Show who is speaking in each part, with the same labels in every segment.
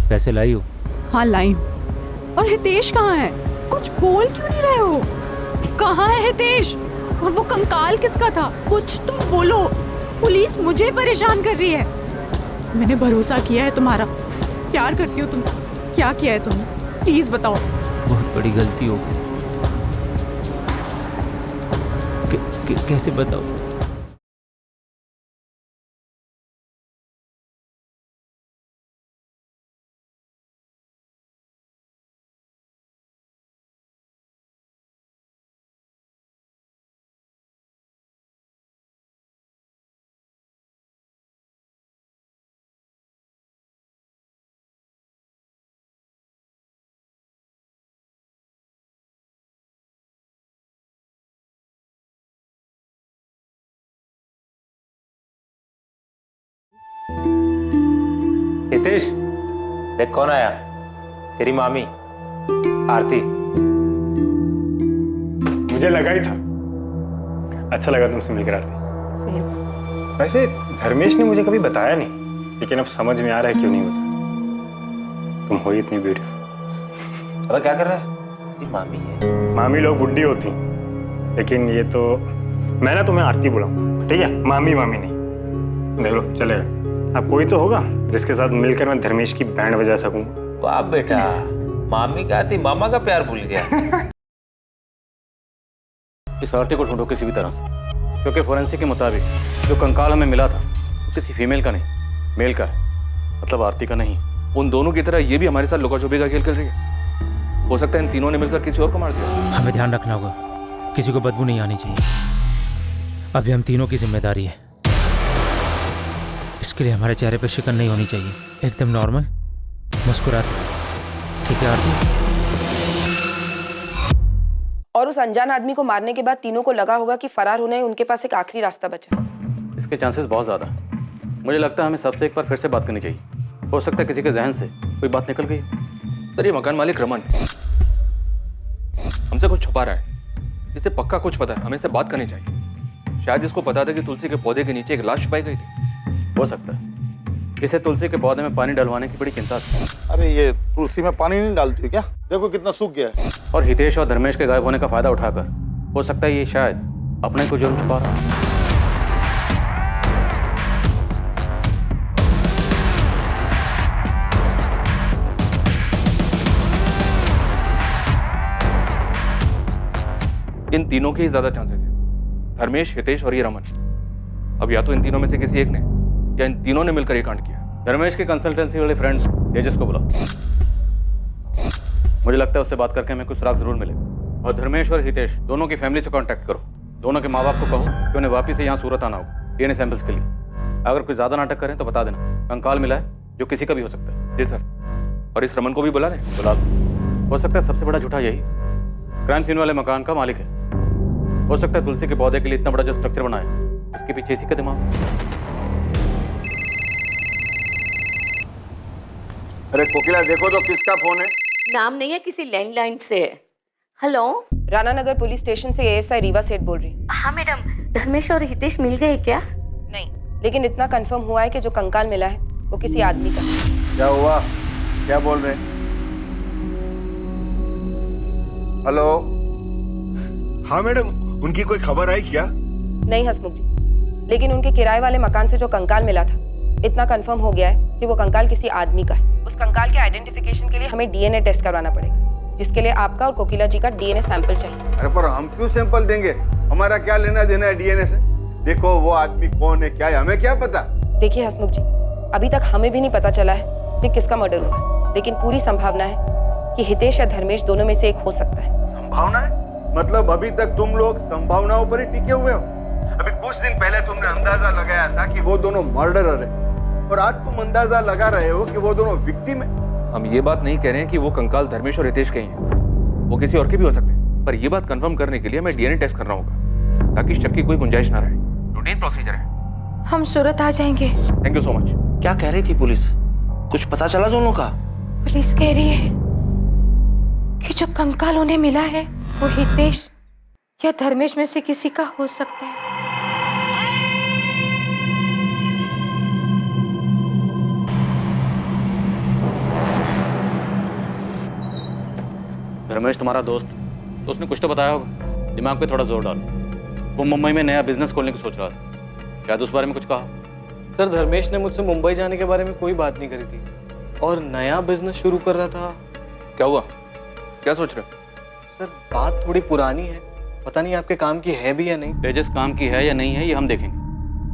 Speaker 1: पैसे लाई हो?
Speaker 2: हाँ लाई हूँ। और हितेश कहाँ है? कुछ बोल क्यों नहीं रहे हो? कहाँ है हितेश? और वो कंकाल किसका था? कुछ तो बोलो। पुलिस मुझे परेशान कर रही है। मैंने भरोसा किया है तुम्हारा, प्यार करती हो तुमसे। क्या किया है तुमने? प्लीज बताओ।
Speaker 1: बहुत बड़ी गलती हो गई। कैसे बताओ?
Speaker 3: हितेश, देख कौन आया। तेरी मामी आरती।
Speaker 4: मुझे लगा ही था। अच्छा लगा तुमसे मिलकर आरती। वैसे धर्मेश ने मुझे कभी बताया नहीं, लेकिन अब समझ में आ रहा है क्यों नहीं बताया। तुम हो ही इतनी ब्यूटीफुल।
Speaker 3: अब क्या कर रहा है? तेरी मामी है।
Speaker 4: मामी लोग बुड्ढी होती हैं, लेकिन ये तो मैं ना तुम्हें आरती बुलाऊं, ठीक है? मामी मामी नहीं। देख लो, चलेगा। अब कोई तो होगा जिसके साथ मिलकर मैं धर्मेश की बैंड बजा सकूं।
Speaker 3: वाह बेटा, मामी क्या थी, मामा का प्यार भूल गया।
Speaker 5: इस आरती को ढूंढो किसी भी तरह से, क्योंकि फोरेंसिक के मुताबिक जो कंकाल हमें मिला था वो किसी फीमेल का नहीं, मेल का है। मतलब आरती का नहीं। उन दोनों की तरह ये भी हमारे साथ लुका छुपी का खेल खेल रही है। हो सकता है इन तीनों ने मिलकर किसी और को मार दिया।
Speaker 1: हमें ध्यान रखना होगा, किसी को बदबू नहीं आनी चाहिए। अभी हम तीनों की जिम्मेदारी है। इसके लिए हमारे चेहरे पे शिकन नहीं होनी चाहिए, एकदम नॉर्मल मुस्कुराते। ठीक है आरती?
Speaker 6: और उस अनजान आदमी को मारने के बाद तीनों को लगा होगा कि फरार होने उनके पास एक आखिरी रास्ता बचा।
Speaker 5: इसके चांसेस बहुत ज़्यादा हैं। मुझे लगता है हमें सबसे एक बार फिर से बात करनी चाहिए। हो सकता है किसी के जहन से कोई बात निकल गई। सर, ये मकान मालिक रमन हमसे कुछ छुपा रहा है। इसे पक्का कुछ पता है, हमें इससे बात करनी चाहिए। शायद इसको पता था कि तुलसी के पौधे के नीचे एक लाश छुपाई गई थी। हो सकता है इसे तुलसी के पौधे में पानी डलवाने की बड़ी चिंता थी।
Speaker 7: अरे ये तुलसी में पानी नहीं डालती क्या? देखो कितना सूख गया है।
Speaker 5: और हितेश और धर्मेश के गायब होने का फायदा उठाकर हो सकता है ये शायद अपने को जुर्म छुपा रहा है। इन तीनों के ही ज्यादा चांसेस हैं, धर्मेश, हितेश और ये रमन। अब या तो इन तीनों में से किसी एक ने या इन तीनों ने मिलकर ये कांड किया। धर्मेश के कंसल्टेंसी वाले फ्रेंड तेजस को बुलाओ। मुझे लगता है उससे बात करके हमें कुछ सुराग जरूर मिलेगा। और धर्मेश और हितेश दोनों की फैमिली से कांटेक्ट करो। दोनों के माँ बाप को कहो कि उन्हें वापिस से यहाँ सूरत आना हो डीएनए सैंपल्स के लिए। अगर कोई ज्यादा नाटक करें तो बता देना। कंकाल मिला है जो किसी का भी हो सकता है। जी सर। और इस रमन को भी बुला लें। बुला दो। हो सकता है सबसे बड़ा झूठा यही क्राइम सीन वाले मकान का मालिक है। हो सकता है तुलसी के पौधे के लिए इतना बड़ा जो स्ट्रक्चर बनाया उसके पीछे इसी का दिमाग।
Speaker 7: अरे कोकिला, देखो तो किसका फोन है?
Speaker 8: नाम नहीं है, किसी लैंडलाइन से है। हेलो,
Speaker 6: राणा नगर पुलिस स्टेशन से एएसआई रीवा सेठ बोल रही हूँ।
Speaker 8: हाँ मैडम, धर्मेश और हितेश मिल गए क्या?
Speaker 6: नहीं, लेकिन इतना कंफर्म हुआ है कि जो कंकाल मिला है वो किसी आदमी का।
Speaker 7: क्या हुआ? क्या बोल रहे? हेलो।
Speaker 4: हाँ मैडम, उनकी कोई खबर आई क्या?
Speaker 6: नहीं हसमुख जी, लेकिन उनके किराए वाले मकान से जो कंकाल मिला था, इतना कंफर्म हो गया है कि वो कंकाल किसी आदमी का है। उस कंकाल के आइडेंटिफिकेशन के लिए हमें डीएनए टेस्ट करवाना पड़ेगा, जिसके लिए आपका और कोकिला जी का डीएनए सैंपल चाहिए।
Speaker 7: अरे पर हम क्यों सैंपल देंगे? हमारा क्या लेना देना है डीएनए से? देखो वो आदमी कौन है, क्या है, हमें क्या पता?
Speaker 6: देखिए हसमुख जी, अभी तक हमें भी नहीं पता चला है कि किसका मर्डर हुआ, लेकिन पूरी संभावना है कि हितेश या धर्मेश दोनों में से एक हो सकता है।
Speaker 7: संभावना है? मतलब अभी तक तुम लोग संभावनाओं पर ही टिके हुए हो? अभी कुछ दिन पहले तुमने अंदाजा लगाया था कि वो दोनों मर्डरर है, और आज तुम अंदाजा लगा रहे हो कि वो दोनों विक्टिम है।
Speaker 5: हम ये बात नहीं कह रहे हैं कि वो कंकाल धर्मेश और हितेश के ही हैं, वो किसी और के भी हो सकते हैं। पर ये बात कंफर्म करने के लिए हमें डीएनए टेस्ट करना होगा, ताकि शक की कोई गुंजाइश ना रहे। रूटीन प्रोसीजर है।
Speaker 6: हम सूरत आ जाएंगे।
Speaker 5: Thank you so much.
Speaker 9: क्या कह रही थी पुलिस? कुछ पता चला दोनों का?
Speaker 6: पुलिस कह रही है कि जो कंकाल उन्हें मिला है वो हितेश या धर्मेश में से किसी का हो सकता है।
Speaker 5: धर्मेश तुम्हारा दोस्त, तो उसने कुछ तो बताया होगा। दिमाग पे थोड़ा जोर डालो। वो मुंबई में नया बिजनेस खोलने की सोच रहा था, शायद उस बारे में कुछ कहा।
Speaker 10: सर धर्मेश ने मुझसे मुंबई जाने के बारे में कोई बात नहीं करी थी, और नया बिजनेस शुरू कर रहा था।
Speaker 5: क्या हुआ, क्या सोच रहे हो?
Speaker 10: सर बात थोड़ी पुरानी है, पता नहीं आपके काम की है भी या नहीं।
Speaker 5: तेजस काम की है या नहीं है ये हम देखेंगे,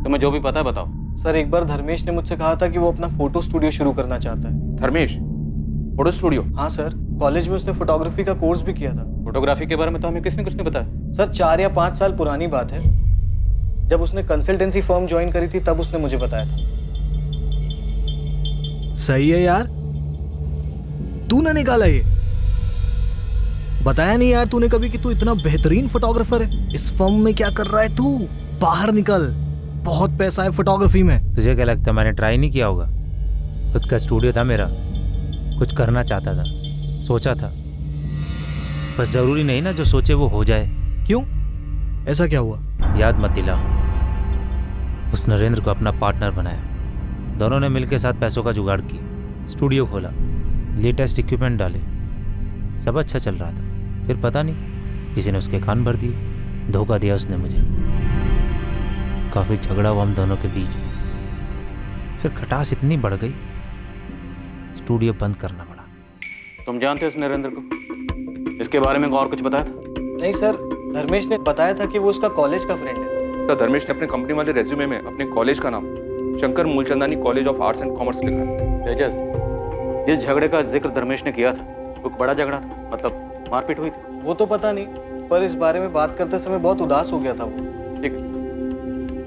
Speaker 5: तुम्हें जो भी पता है बताओ।
Speaker 10: सर एक बार धर्मेश ने मुझसे कहा था कि वो अपना फोटो स्टूडियो शुरू करना चाहता है।
Speaker 5: Dharmesh photo studio?
Speaker 10: हाँ सर, कॉलेज में उसने फोटोग्राफी का कोर्स भी किया था।
Speaker 5: फोटोग्राफी के बारे में तो हमें किसने कुछ नहीं बताया।
Speaker 10: सर 4 या 5 साल पुरानी बात है, जब उसने कंसल्टेंसी फर्म ज्वाइन करी थी तब उसने मुझे बताया था।
Speaker 11: सही है यार, तूने निकाला ये। बताया नहीं यार तूने कभी कि तू इतना बेहतरीन फोटोग्राफर है। इस फर्म में क्या कर रहा है तू? बाहर निकल, बहुत पैसा है फोटोग्राफी में।
Speaker 1: तुझे क्या लगता है मैंने ट्राई नहीं किया होगा? खुद का स्टूडियो था मेरा, कुछ करना चाहता था, सोचा था। बस जरूरी नहीं ना जो सोचे वो हो जाए।
Speaker 11: क्यों, ऐसा क्या हुआ?
Speaker 1: याद मत दिला। उस नरेंद्र को अपना पार्टनर बनाया, दोनों ने मिलकर साथ पैसों का जुगाड़ किया, स्टूडियो खोला, लेटेस्ट इक्विपमेंट डाले, सब अच्छा चल रहा था। फिर पता नहीं किसी ने उसके कान भर दिए, धोखा दिया उसने मुझे। काफ़ी झगड़ा हुआ हम दोनों के बीच में, फिर खटास इतनी बढ़ गई स्टूडियो बंद करना पड़ा।
Speaker 5: तुम जानते हो इस नरेंद्र को? इसके बारे में और कुछ बताया था?
Speaker 10: नहीं सर, धर्मेश ने बताया था कि वो उसका कॉलेज का फ्रेंड है।
Speaker 12: सर धर्मेश ने अपने कंपनी वाले रेज्यूमे में अपने कॉलेज का नाम Shankar Moolchandani college of arts and commerce लिखा है।
Speaker 5: तेजस, जिस झगड़े का जिक्र धर्मेश ने किया था वो बड़ा झगड़ा था, मतलब मारपीट हुई थी?
Speaker 10: वो तो पता नहीं, पर इस बारे में बात करते समय बहुत उदास हो गया था वो।
Speaker 5: ठीक,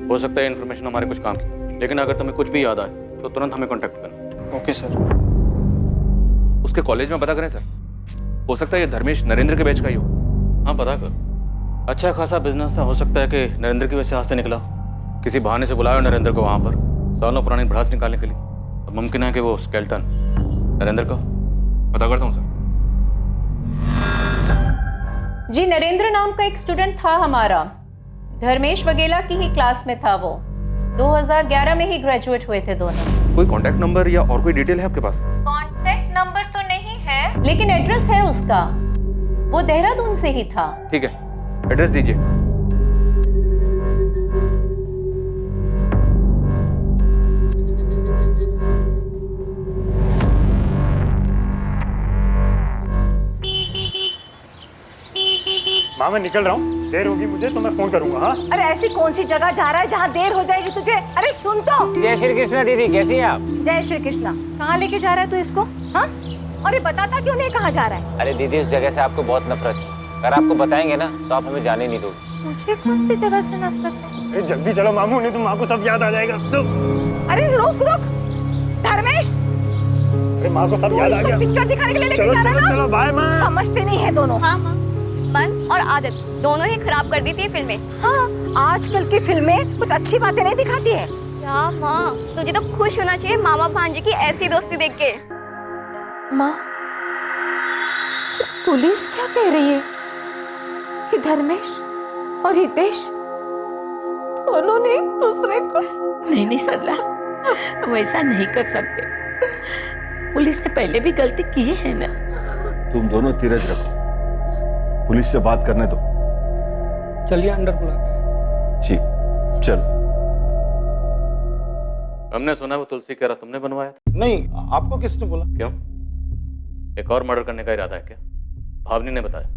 Speaker 5: हो सकता है इन्फॉर्मेशन हमारे कुछ काम की, लेकिन अगर तुम्हें कुछ भी याद आए तो तुरंत हमें कांटेक्ट करना।
Speaker 10: Okay sir.
Speaker 12: उसके कॉलेज में पता करें सर, हो सकता है ये धर्मेश नरेंद्र के बैच का ही हो।
Speaker 5: हाँ पता कर, अच्छा खासा बिजनेस था, हो सकता है कि नरेंद्र की वजह से हाथ से निकला हो। किसी बहाने से बुलाया नरेंद्र को वहाँ पर सालों पुरानी भड़ास निकालने के लिए। अब मुमकिन है कि वो स्केल्टन नरेंद्र का।
Speaker 12: पता करता हूँ सर।
Speaker 13: जी नरेंद्र नाम का एक स्टूडेंट था हमारा, धर्मेश वगेला की ही क्लास में था वो। 2011 में ही ग्रेजुएट हुए थे दोनों।
Speaker 12: कोई कांटेक्ट नंबर या और कोई डिटेल है आपके पास?
Speaker 13: कांटेक्ट नंबर तो नहीं है, लेकिन एड्रेस है उसका। वो देहरादून से ही था।
Speaker 12: ठीक है, एड्रेस दीजिए।
Speaker 4: माँ मैं निकल रहा हूँ, देर होगी मुझे तो मैं फोन करूंगा। हाँ
Speaker 2: अरे ऐसी कौन सी जगह जा रहा है जहाँ देर हो जाएगी तुझे? अरे सुन तो।
Speaker 3: जय श्री कृष्ण दीदी, कैसी हैं आप?
Speaker 2: जय श्री कृष्णा। कहाँ लेके जा रहा है तू इसको? हाँ, और ये बताता क्यों नहीं कहाँ जा रहा है?
Speaker 3: अरे दीदी उस जगह से आपको बहुत नफरत है, अगर आपको बताएंगे ना तो आप हमें जाने नहीं दोगे।
Speaker 2: मुझे कौन सी जगह से नफरत है?
Speaker 4: अरे जल्दी चलो मामू, नहीं तो माँ को सब याद आ जाएगा। तो
Speaker 2: अरे रुक रुक धर्मेश,
Speaker 4: अरे माँ को सब याद आ गया।
Speaker 2: पिक्चर दिखाने के लिए लेके
Speaker 4: चलो
Speaker 2: जा रहा है
Speaker 4: चलो
Speaker 2: ना?
Speaker 4: चलो, बाय माँ।
Speaker 2: समझते नहीं है दोनों।
Speaker 14: हाँ माँ, मन और आदत दोनों ही खराब कर दी थी फिल्में।
Speaker 2: हाँ, आजकल की फिल्में कुछ अच्छी बातें नहीं दिखाती है।
Speaker 14: क्या माँ, तुझे तो खुश होना चाहिए मामा भांजे की ऐसी दोस्ती देख के।
Speaker 2: माँ, पुलिस क्या कह रही है कि धर्मेश और हितेश दोनों ने एक दूसरे को?
Speaker 8: नहीं सरला, हम ऐसा नहीं कर सकते। पुलिस ने पहले भी गलती की है ना।
Speaker 7: तुम दोनों धीरज रखो, पुलिस से बात करने दो।
Speaker 10: चलिए अंदर बुला।
Speaker 7: जी चलो।
Speaker 5: हमने सुना वो तुलसी कह रहा तुमने बनवाया था।
Speaker 10: नहीं, आपको किसने बोला?
Speaker 5: क्यों, एक और मर्डर करने का इरादा है क्या? भावनी ने बताया,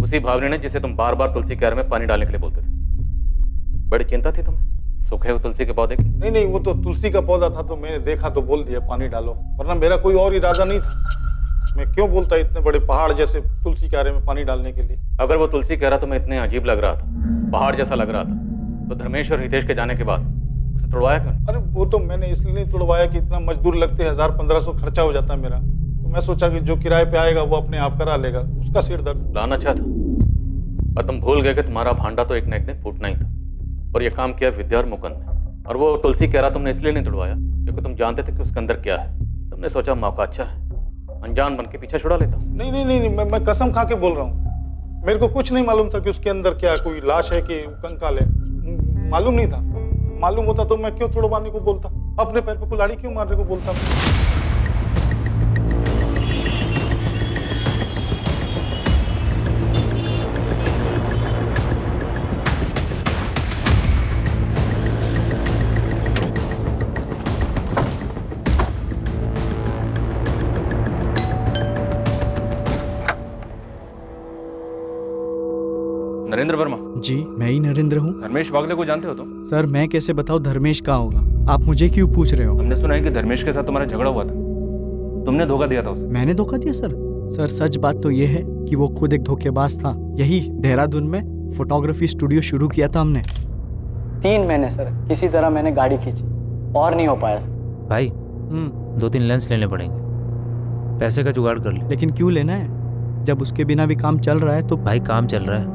Speaker 5: उसी भावनी ने जिसे तुम बार बार तुलसी क्यार में पानी डालने के लिए बोलते थे। बड़ी चिंता थी तुम्हें सूखे हुए तुलसी के पौधे की?
Speaker 15: नहीं नहीं, वो तो तुलसी का पौधा था तो मैंने देखा तो बोल दिया पानी डालो, वरना मेरा कोई और इरादा नहीं था। मैं क्यों बोलता इतने बड़े पहाड़ जैसे तुलसी क्यारे में पानी डालने के लिए?
Speaker 5: अगर वो तुलसी क्यारा तुम्हें इतने अजीब लग रहा था, पहाड़ जैसा लग रहा था, तो धर्मेश और हितेश के जाने के बाद उसे तोड़वाया क्यों?
Speaker 15: अरे वो तो मैंने इसलिए नहीं तोड़वाया कि इतना मजदूर लगते, 1000-1500 खर्चा हो जाता है मेरा, तो मैं सोचा कि जो किराए पे आएगा वो अपने आप करा लेगा, उसका सिर दर्द।
Speaker 5: प्लान अच्छा था, और तुम भूल गए कि तुम्हारा भांडा तो एक न एक दिन फूटना ही था, और ये काम किया विद्या और मुकुंद ने। और वो तुलसी क्यारा तुमने इसलिए नहीं तोड़वाया क्योंकि तुम जानते थे कि उसके अंदर क्या है। तुमने सोचा मौका अच्छा है, अनजान बन के पीछे छुड़ा लेता हूँ।
Speaker 15: नहीं नहीं नहीं, मैं कसम खा के बोल रहा हूँ, मेरे को कुछ नहीं मालूम था कि उसके अंदर क्या कोई लाश है कि कंकाल है, मालूम नहीं था। मालूम होता तो मैं क्यों तोड़वाने को बोलता, अपने पैर पे कुल्हाड़ी क्यों मारने को बोलता।
Speaker 12: नरेंद्र वर्मा।
Speaker 16: जी मैं ही नरेंद्र हूँ।
Speaker 12: धर्मेश वागले को जानते हो तुम?
Speaker 16: सर मैं कैसे बताऊँ धर्मेश कहाँ होगा, आप मुझे क्यों पूछ रहे हो?
Speaker 12: हमने सुना है कि धर्मेश के साथ तुम्हारा झगड़ा हुआ था, तुमने धोखा दिया था उसे।
Speaker 16: मैंने धोखा दिया सर? सर सच बात तो ये है कि वो खुद एक धोखेबाज था। यही देहरादून में फोटोग्राफी स्टूडियो शुरू किया था हमने।
Speaker 17: 3 महीने सर किसी तरह मैंने गाड़ी खींची और नहीं हो पाया सर।
Speaker 1: भाई 2-3 लेंस लेने पड़ेंगे, पैसे का जुगाड़ कर ले।
Speaker 16: लेकिन क्यों लेना है जब उसके बिना भी काम चल रहा है? तो
Speaker 1: भाई काम चल रहा है,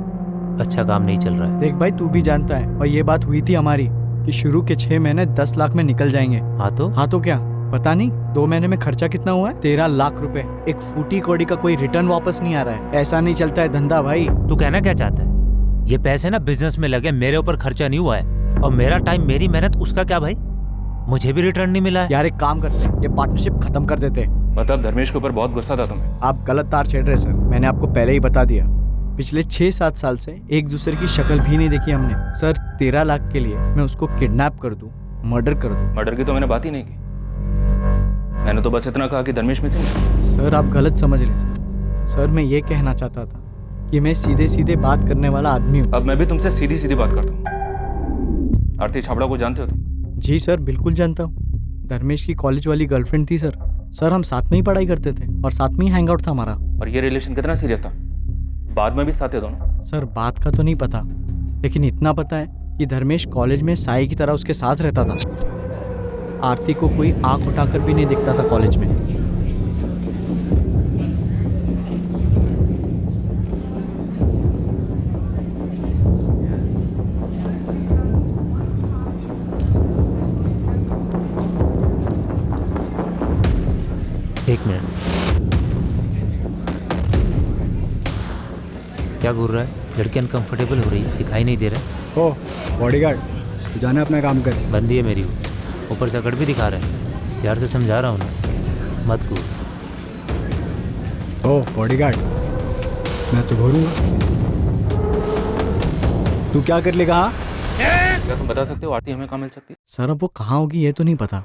Speaker 1: अच्छा काम नहीं चल रहा है।
Speaker 16: देख भाई तू भी जानता है, और ये बात हुई थी हमारी कि शुरू के 6 महीने 10 लाख में निकल जाएंगे।
Speaker 1: हाँ तो क्या
Speaker 16: पता नहीं 2 महीने में खर्चा कितना हुआ है? 13 लाख रुपए। एक फूटी कौड़ी का कोई रिटर्न वापस नहीं आ रहा है। ऐसा नहीं चलता है धंधा भाई।
Speaker 1: तू कहना क्या चाहता है? ये पैसे ना बिजनेस में लगे, मेरे ऊपर खर्चा नहीं हुआ है, और मेरा टाइम मेरी मेहनत, उसका क्या भाई? मुझे भी रिटर्न नहीं मिला है।
Speaker 16: यार एक काम कर ले, ये पार्टनरशिप खत्म कर देते।
Speaker 12: मतलब धर्मेश के ऊपर बहुत गुस्सा था तुम्हें?
Speaker 16: आप गलत तार छेड़ रहे सर, मैंने आपको पहले ही बता दिया। पिछले 6-7 साल से एक दूसरे की शक्ल भी नहीं देखी हमने। सर 13 लाख के लिए मैं उसको किडनैप कर दूं, मर्डर कर दूं?
Speaker 12: मर्डर की तो मैंने बात ही नहीं की, मैंने तो बस इतना कहा कि धर्मेश मिसिंग है।
Speaker 16: सर आप गलत समझ रहे सर, मैं ये कहना चाहता था कि मैं सीधे सीधे बात करने वाला आदमी हूँ।
Speaker 12: अब मैं भी तुमसे सीधी सीधी बात करता हूँ। आरती छाबड़ा को जानते हो तुम?
Speaker 16: जी सर बिल्कुल जानता हूँ। धर्मेश की कॉलेज वाली गर्लफ्रेंड थी सर। सर हम साथ में ही पढ़ाई करते थे और साथ में ही हैंग आउट था हमारा।
Speaker 12: और ये रिलेशन कितना सीरियस था? बाद में भी साथ थे दोनों?
Speaker 16: सर बात का तो नहीं पता, लेकिन इतना पता है कि धर्मेश कॉलेज में साई की तरह उसके साथ रहता था। आरती को कोई आंख उठाकर भी नहीं दिखता था कॉलेज में।
Speaker 1: एक मिनट, क्या घूर रहा है? लड़की अनकंफर्टेबल हो रही है, दिखाई नहीं दे रहा।
Speaker 18: ओ बॉडीगार्ड, तू जाना अपना काम कर।
Speaker 1: बंदी है मेरी, ऊपर से अकड़ भी दिखा रहा है। यार से समझा रहा हूँ ना, मत घूर।
Speaker 18: ओ बॉडीगार्ड, मैं तो घूरूंगा, तू क्या कर लेगा?
Speaker 12: क्या तुम बता सकते हो आरती हमें कहाँ मिल सकती है?
Speaker 16: सर अब वो कहाँ होगी ये तो नहीं पता,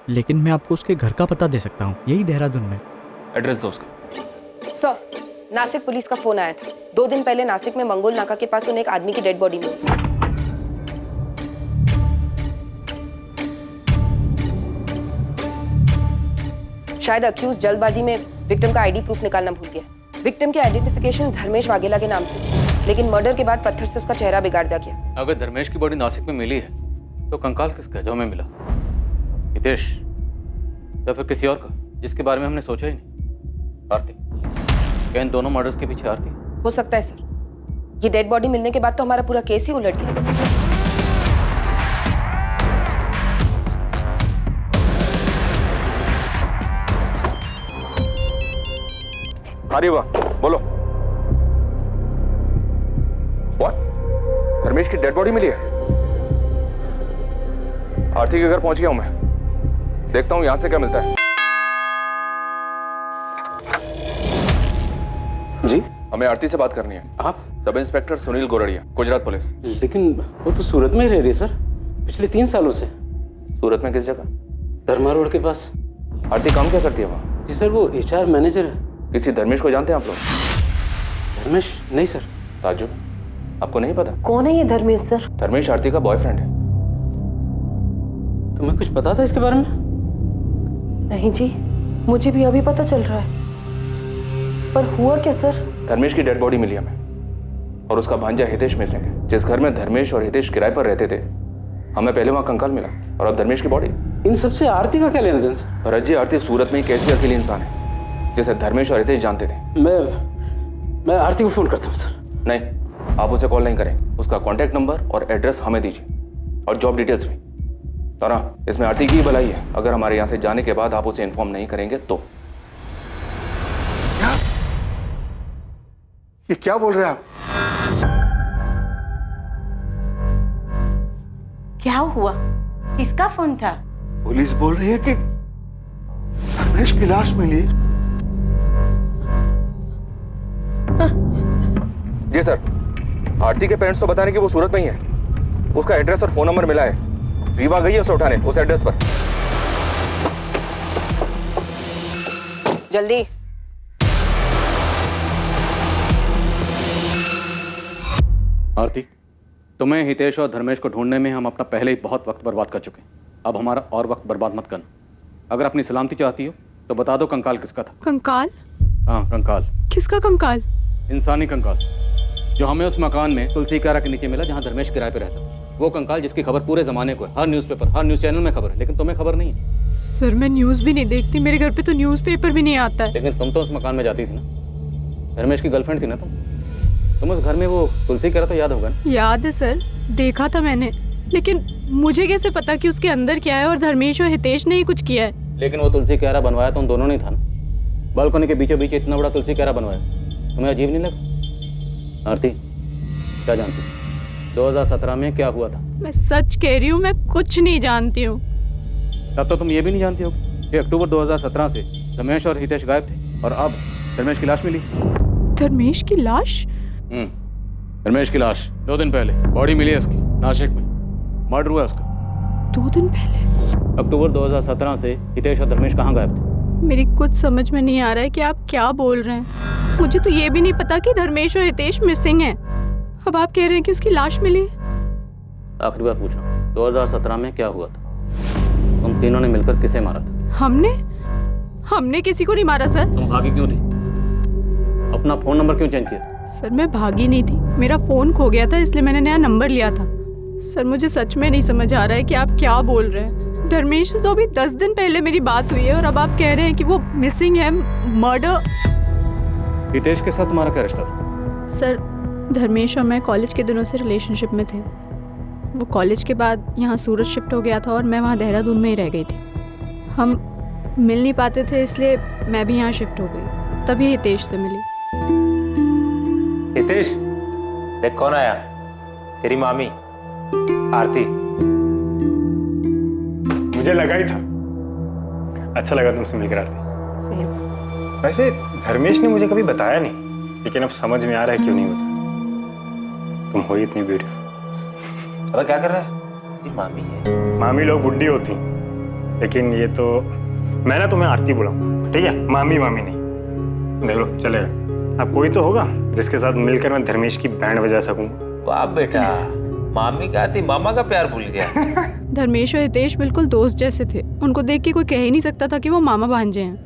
Speaker 16: लेकिन मैं आपको उसके घर का पता दे सकता हूँ, यही देहरादून में।
Speaker 12: एड्रेस दो उसका।
Speaker 6: सर नासिक पुलिस का फोन आया था। 2 दिन पहले नासिक में मंगोल नाका के पास उन्हें एक आदमी की डेड बॉडी मिली। शायद अक्यूज जल्दबाजी में विक्टिम का आईडी प्रूफ निकालना भूल गया। विक्टिम की आइडेंटिफिकेशन धर्मेश वाघेला के नाम से, लेकिन मर्डर के बाद पत्थर से उसका चेहरा बिगाड़ दिया गया।
Speaker 5: अगर धर्मेश की बॉडी नासिक में मिली है तो कंकाल किसका है जो हमें मिला? हितेश या फिर किसी और का जिसके बारे में हमने सोचा ही नहीं? आरती, क्या इन दोनों मर्डर्स के पीछे आरती?
Speaker 6: हो सकता है सर, ये डेड बॉडी मिलने के बाद तो हमारा पूरा केस ही उलट गया।
Speaker 12: अरे वाह, बोलो। What? धर्मेश की डेड बॉडी मिली है? आरती के घर पहुंच गया हूं मैं, देखता हूं यहां से क्या मिलता है।
Speaker 10: जी
Speaker 12: हमें आरती से बात करनी है।
Speaker 10: आप?
Speaker 12: Sub inspector Sunil Goradiya, Gujarat police.
Speaker 10: लेकिन वो तो सूरत में ही रह रही है सर, पिछले 3 सालों से।
Speaker 12: सूरत में किस जगह?
Speaker 10: धर्मा रोड के पास।
Speaker 12: आरती काम क्या करती है वहाँ?
Speaker 10: जी सर वो HR मैनेजर है।
Speaker 12: किसी धर्मेश को जानते हैं आप लोग?
Speaker 10: धर्मेश? नहीं सर।
Speaker 12: ताजुब, आपको नहीं पता?
Speaker 13: कौन है ये धर्मेश सर?
Speaker 12: धर्मेश आरती का बॉयफ्रेंड है।
Speaker 10: तुम्हें कुछ पता था इसके बारे में?
Speaker 13: नहीं जी, मुझे भी अभी पता चल रहा है। पर हुआ क्या सर?
Speaker 12: धर्मेश की डेड बॉडी मिली हमें, और उसका भांजा हितेश मिसिंग है। जिस घर में धर्मेश और हितेश किराए पर रहते थे, हमें पहले वहाँ कंकाल मिला, और अब धर्मेश की बॉडी।
Speaker 10: इन सबसे आरती का क्या लेना देना सर?
Speaker 12: भरत जी, आरती सूरत में एक ऐसी अकेली इंसान है जिसे धर्मेश और हितेश जानते थे।
Speaker 10: मैं आरती को फोन करता हूँ सर।
Speaker 12: नहीं, आप उसे कॉल नहीं करें। उसका कॉन्टैक्ट नंबर और एड्रेस हमें दीजिए, और जॉब डिटेल्स भी। तो ना, इसमें आरती की भलाई है। अगर हमारे यहाँ से जाने के बाद आप उसे इन्फॉर्म नहीं करेंगे तो।
Speaker 7: ये क्या बोल रहे हैं आप?
Speaker 8: क्या हुआ? किसका फोन था?
Speaker 7: पुलिस बोल रही है कि धर्मेश की लाश मिली।
Speaker 12: जी सर, आरती के पेरेंट्स तो बता रहे कि वो सूरत में ही है। उसका एड्रेस और फोन नंबर मिला है। रीवा गई है उसे उठाने उस एड्रेस पर।
Speaker 5: आरती, तुम्हें हितेश और धर्मेश को ढूंढने में हम अपना पहले ही बहुत वक्त बर्बाद कर चुके हैं। अब हमारा और वक्त बर्बाद मत करना। अगर अपनी सलामती चाहती हो तो बता दो कंकाल किसका था।
Speaker 2: कंकाल?
Speaker 5: हाँ, कंकाल।
Speaker 2: किसका कंकाल?
Speaker 5: इंसानी कंकाल, जो हमें उस मकान में तुलसी क्यारा के नीचे मिला जहाँ धर्मेश किराए पे रहता। वो कंकाल जिसकी खबर पूरे जमाने को है, हर न्यूज़पेपर, हर न्यूज़ चैनल में खबर है, लेकिन तुम्हें खबर नहीं है।
Speaker 2: सर मैं न्यूज़ भी नहीं देखती, मेरे घर पे तो न्यूज़पेपर भी नहीं आता है।
Speaker 5: लेकिन तुम तो उस मकान में जाती थी ना, धर्मेश की गर्लफ्रेंड थी ना तुम उस घर में वो तुलसी क्यारा तो याद होगा ना?
Speaker 2: याद है सर, देखा था मैंने, लेकिन मुझे कैसे पता कि उसके अंदर क्या है और धर्मेश और हितेश ने ही कुछ किया है।
Speaker 5: लेकिन वो तुलसी क्यारा बनवाया तो उन दोनों ने था ना। बालकनी के बीचों बीच इतना बड़ा तुलसी क्यारा बनवाया, तुम्हें अजीब नहीं लगा? आरती, क्या जानती 2017 में क्या हुआ था?
Speaker 2: मैं सच कह रही हूँ, मैं कुछ नहीं जानती हूँ।
Speaker 5: तब तो तुम ये भी नहीं जानती हो कि अक्टूबर 2017 से धर्मेश और हितेश गायब थे और अब धर्मेश की लाश मिली।
Speaker 2: धर्मेश की लाश?
Speaker 5: धर्मेश की लाश 2 दिन पहले बॉडी मिली है उसकी, नासिक में। मर्डर हुआ उसका
Speaker 2: 2 दिन पहले।
Speaker 5: अक्टूबर 2017 से हितेश और धर्मेश कहाँ गायब थे?
Speaker 2: मेरी कुछ समझ में नहीं आ रहा है कि आप क्या बोल रहे हैं। मुझे तो ये भी नहीं पता कि धर्मेश और हितेश मिसिंग हैं। अब आप कह रहे हैं कि उसकी लाश मिली।
Speaker 5: आखिरी बार पूछ रहा हूँ, 2017 में क्या हुआ था? तुम तीनों ने मिलकर किसे मारा था?
Speaker 2: हमने किसी को नहीं मारा सर।
Speaker 5: तुम भागी क्यों थी? अपना फोन नंबर क्यों चेंज किया?
Speaker 2: सर मैं भागी नहीं थी, मेरा फोन खो गया था इसलिए मैंने नया नंबर लिया था। सर मुझे सच में नहीं समझ आ रहा है कि आप क्या बोल रहे हैं। धर्मेश से तो अभी 10 दिन पहले मेरी बात हुई है और अब आप कह रहे हैं कि वो मिसिंग है, मर्डर।
Speaker 5: हितेश के साथ तुम्हारा क्या रिश्ता था?
Speaker 2: सर धर्मेश और मैं कॉलेज के दिनों से रिलेशनशिप में थे। वो कॉलेज के बाद यहाँ सूरत शिफ्ट हो गया था और मैं वहाँ देहरादून में ही रह गई थी। हम मिल नहीं पाते थे इसलिए मैं भी यहाँ शिफ्ट हो गई, तभी हितेश से मिली।
Speaker 3: हितेश, देख कौन आया, तेरी मामी आरती।
Speaker 4: मुझे लगा ही था। अच्छा लगा तुमसे मिलकर आरती। वैसे धर्मेश ने मुझे कभी बताया नहीं, लेकिन अब समझ में आ रहा है क्यों नहीं बताया। तुम हो ही इतनी ब्यूटीफुल।
Speaker 3: अब क्या कर रहा है? ये मामी है।
Speaker 4: मामी लोग बुड्ढी होती, लेकिन ये तो मैं ना तुम्हें आरती बुलाऊंगा, ठीक है? मामी मामी नहीं। देख लो, चलेगा। अब कोई तो होगा जिसके साथ मिलकर मैं धर्मेश की बैंड बजा सकूंगा।
Speaker 3: वाह बेटा, मामी क्या थी, मामा का प्यार भूल गया।
Speaker 2: धर्मेश और हितेश बिल्कुल दोस्त जैसे थे, उनको देख के कोई कह ही नहीं सकता था कि वो मामा भांजे हैं।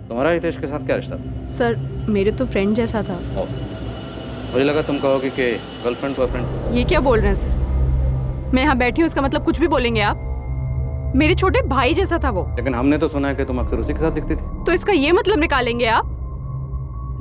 Speaker 5: तुम्हारा हितेश के साथ क्या रिश्ता था?
Speaker 2: सर मेरे तो फ्रेंड जैसा था।
Speaker 5: मुझे लगा तुम कहोगे कि गर्लफ्रेंड बॉयफ्रेंड।
Speaker 2: ये क्या बोल रहे हैं सर? मैं यहाँ बैठी हूँ इसका मतलब कुछ भी बोलेंगे आप? मेरे छोटे भाई जैसा था वो।
Speaker 5: लेकिन हमने तो सुना है कि तुम अक्सर उसी के साथ दिखती थी।
Speaker 2: तो इसका ये मतलब निकालेंगे आप?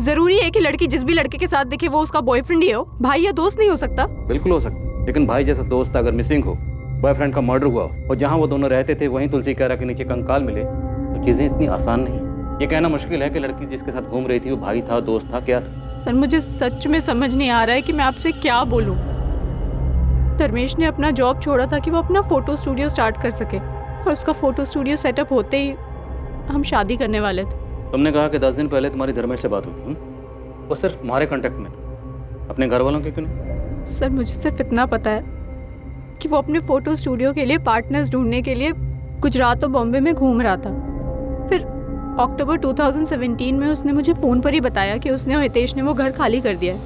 Speaker 2: जरूरी है कि लड़की जिस भी लड़के के साथ दिखे वो उसका बॉयफ्रेंड ही हो, भाई या दोस्त नहीं हो सकता?
Speaker 5: बिल्कुल हो सकता, लेकिन भाई जैसा दोस्त अगर मिसिंग हो, बॉयफ्रेंड का मर्डर हुआ और जहाँ वो दोनों रहते थे वहीं तुलसी क्यारा के नीचे कंकाल मिले, तो चीजें इतनी आसान नहीं है। ये कहना मुश्किल है कि लड़की जिसके साथ घूम रही थी वो भाई था, दोस्त था, क्या था?
Speaker 2: सर मुझे सच में समझ नहीं आ रहा है कि मैं आपसे क्या बोलूं। धर्मेश ने अपना जॉब छोड़ा था कि वो अपना फोटो स्टूडियो स्टार्ट कर सके, और उसका फोटो स्टूडियो सेटअप होते ही हम शादी करने वाले थे।
Speaker 5: तुमने कहा कि 10 दिन पहले तुम्हारी धर्मेश से बात हुई। वो सिर्फ तुम्हारे कांटेक्ट में था, अपने घर वालों के क्यों नहीं?
Speaker 2: सर मुझे सिर्फ इतना पता है कि वो अपने फोटो स्टूडियो के लिए पार्टनर्स ढूंढने के लिए गुजरात और बॉम्बे में घूम रहा था। फिर अक्टूबर 2017 में उसने मुझे फ़ोन पर ही बताया कि उसने और हितेश ने वो घर खाली कर दिया है।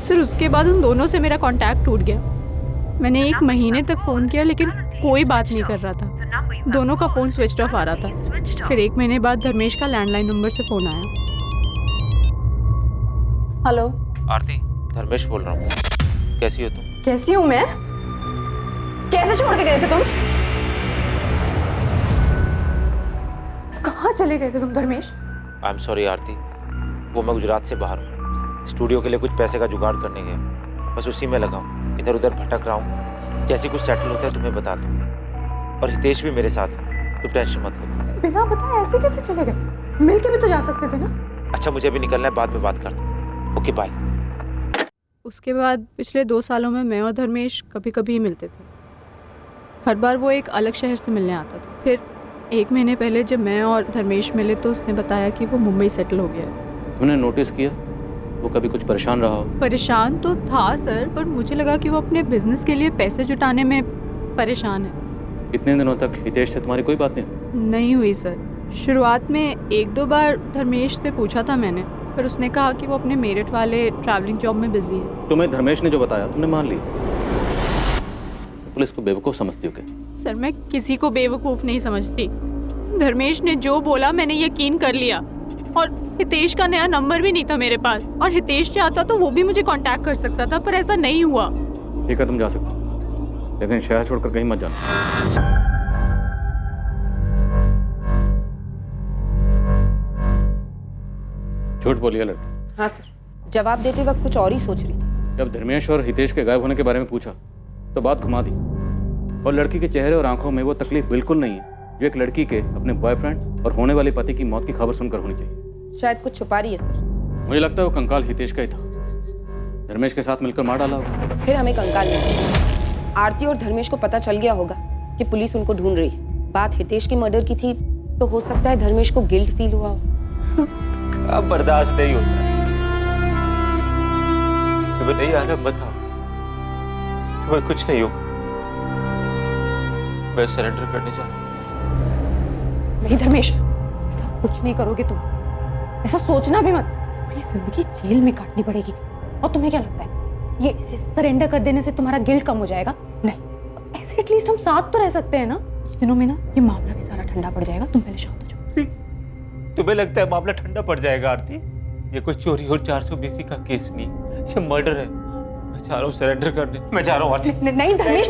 Speaker 2: सर उसके बाद उन दोनों से मेरा कांटेक्ट टूट गया। मैंने 1 महीने तक फ़ोन किया लेकिन कोई बात नहीं कर रहा था, दोनों का फ़ोन स्विच ऑफ आ रहा था। फिर 1 महीने बाद धर्मेश का लैंडलाइन नंबर से फ़ोन आया।
Speaker 6: हेलो
Speaker 3: आरती, धर्मेश बोल रहा हूँ। कैसी हो तुम?
Speaker 6: कैसी हूँ मैं? कैसे छोड़ के गए थे तुम? कहाँ चले गए थे तुम धर्मेश?
Speaker 3: आई एम सॉरी आरती, वो मैं गुजरात से बाहर हूँ, स्टूडियो के लिए कुछ पैसे का जुगाड़ करने गया, बस उसी में लगा हूँ, इधर उधर भटक रहा हूँ। जैसे कुछ सेटल होता है तुम्हें बता दूँ। और हितेश भी मेरे साथ है, तुम टेंशन मत लो।
Speaker 6: बिना बताए ऐसे कैसे चले गए? मिल के भी तो जा सकते थे ना।
Speaker 3: अच्छा मुझे भी निकलना है, बाद में बात करता हूँ। Okay bye.
Speaker 2: उसके बाद पिछले 2 सालों में मैं और धर्मेश कभी कभी ही मिलते थे। हर बार वो एक अलग शहर से मिलने आता था। फिर 1 महीने पहले जब मैं और धर्मेश मिले तो उसने बताया कि वो मुंबई सेटल हो गया है।
Speaker 5: तुमने नोटिस किया वो कभी कुछ परेशान रहा हो?
Speaker 2: परेशान तो था सर, पर मुझे लगा कि वो अपने बिजनेस के लिए पैसे जुटाने में परेशान है।
Speaker 5: इतने दिनों तक हितेश से तुम्हारी कोई बात नहीं
Speaker 2: हुई सर। शुरुआत में 1-2 बार धर्मेश से पूछा था मैंने, पर उसने कहा कि वो अपने मेरठ वाले ट्रैवलिंग जॉब में बिजी है।
Speaker 5: तुम्हें धर्मेश ने जो बताया तुमने मान लिया। पुलिस को बेवकूफ समझती हो क्या?
Speaker 2: सर मैं किसी को बेवकूफ नहीं समझती। धर्मेश ने जो बोला मैंने यकीन कर लिया, और हितेश का नया नंबर भी नहीं था मेरे पास, और हितेश चाहता तो वो भी मुझे कांटेक्ट कर सकता था, पर ऐसा नहीं हुआ।
Speaker 5: ठीक है तुम जा सकते हो, लेकिन शहर छोड़कर कहीं मत जाना। झूठ बोलिए लड़की।
Speaker 6: हाँ सर, जवाब देते वक्त कुछ और ही सोच रही थी।
Speaker 5: जब धर्मेश और हितेश के गायब होने के बारे में पूछा तो बात घुमा दी, और लड़की के चेहरे और आंखों में वो तकलीफ बिल्कुल नहीं है जो एक लड़की के अपने बॉयफ्रेंड और होने वाले पति की मौत की खबर सुनकर होनी चाहिए।
Speaker 6: शायद कुछ छुपा रही है सर।
Speaker 5: मुझे लगता है वो कंकाल हितेश का ही था, धर्मेश के साथ मिलकर मार डाला होगा।
Speaker 6: फिर हमें कंकाल नहीं, आरती और धर्मेश को पता चल गया होगा कि पुलिस उनको ढूंढ रही है। बात हितेश के मर्डर की थी तो हो सकता है धर्मेश को गिल्ट फील हुआ हो।
Speaker 3: अब बर्दाश्त नहीं होता। तुम्हें नहीं आना बताओ, तुम्हें कुछ नहीं हो। मैं सरेंडर करने जा रहा हूं।
Speaker 2: नहीं धर्मेश, ऐसा कुछ नहीं करोगे तुम, ऐसा सोचना भी मत। पूरी जिंदगी जेल में काटनी पड़ेगी। और तुम्हें क्या लगता है ये इसे सरेंडर कर देने से तुम्हारा गिल्ट कम हो जाएगा? नहीं, ऐसे एटलीस्ट हम साथ तो रह सकते हैं ना। कुछ दिनों में ना ये मामला भी सारा ठंडा पड़ जाएगा। तुम पहले शांत हो जाओ।
Speaker 3: तुम्हें लगता है मामला ठंडा पड़ जाएगा आरती? ये कोई चोरी और 420 का केस नहीं, ये मर्डर है। मैं चाह रहा हूँ सरेंडर करने, मैं चाह रहा हूँ आरती।
Speaker 2: नहीं धर्मेश,